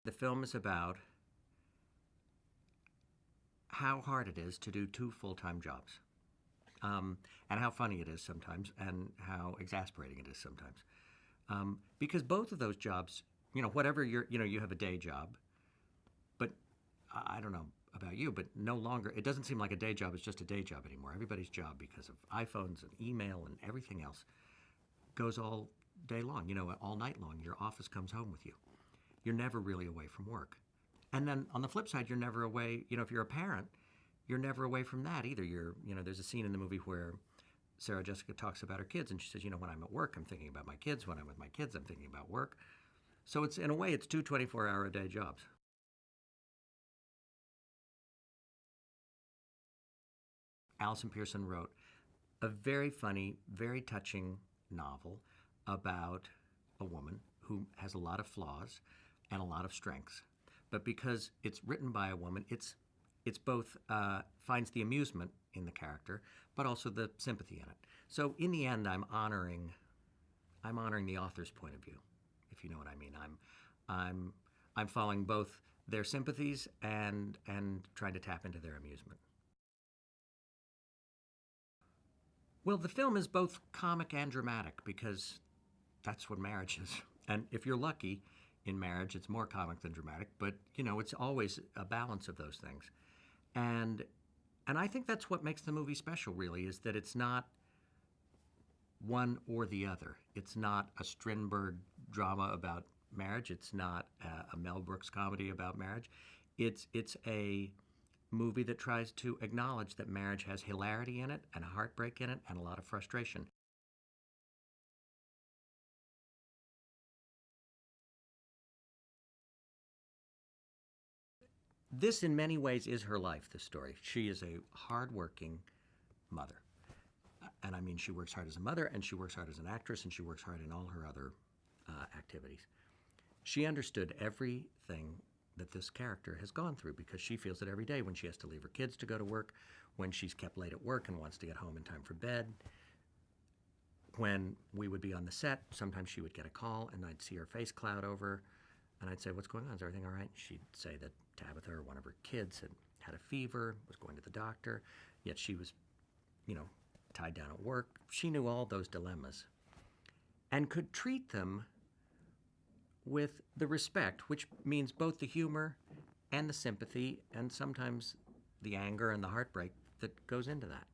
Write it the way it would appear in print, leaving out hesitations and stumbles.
The film is about how hard it is to do two full-time jobs, and how funny it is sometimes, and how exasperating it is sometimes. Because both of those jobs, whatever you have a day job, but I don't know about you, but no longer, it doesn't seem like a day job is just a day job anymore. Everybody's job, because of iPhones and email and everything else, goes all day long, all night long. Your office comes home with you. You're never really away from work. And then on the flip side, you're never away, if you're a parent, you're never away from that either. There's a scene in the movie where Sarah Jessica talks about her kids, and she says, when I'm at work, I'm thinking about my kids. When I'm with my kids, I'm thinking about work. So it's, in a way, it's two 24-hour-a-day jobs. Allison Pearson wrote a very funny, very touching novel about a woman who has a lot of flaws and a lot of strengths. But because it's written by a woman, it's both finds the amusement in the character, but also the sympathy in it. So in the end, I'm honoring the author's point of view, if you know what I mean. I'm following both their sympathies and trying to tap into their amusement. Well, the film is both comic and dramatic because that's what marriage is. And if you're lucky in marriage, it's more comic than dramatic, but it's always a balance of those things. And I think that's what makes the movie special, really, is that it's not one or the other. It's not a Strindberg drama about marriage. It's not a Mel Brooks comedy about marriage. It's a movie that tries to acknowledge that marriage has hilarity in it and heartbreak in it and a lot of frustration. This, in many ways, is her life, this story. She is a hardworking mother. And I mean, she works hard as a mother, and she works hard as an actress, and she works hard in all her other activities. She understood everything that this character has gone through because she feels it every day when she has to leave her kids to go to work, when she's kept late at work and wants to get home in time for bed. When we would be on the set, sometimes she would get a call and I'd see her face cloud over and I'd say, "What's going on? Is everything all right?" She'd say that Tabitha, or one of her kids, had a fever, was going to the doctor, yet she was, tied down at work. She knew all those dilemmas and could treat them with the respect, which means both the humor and the sympathy and sometimes the anger and the heartbreak that goes into that.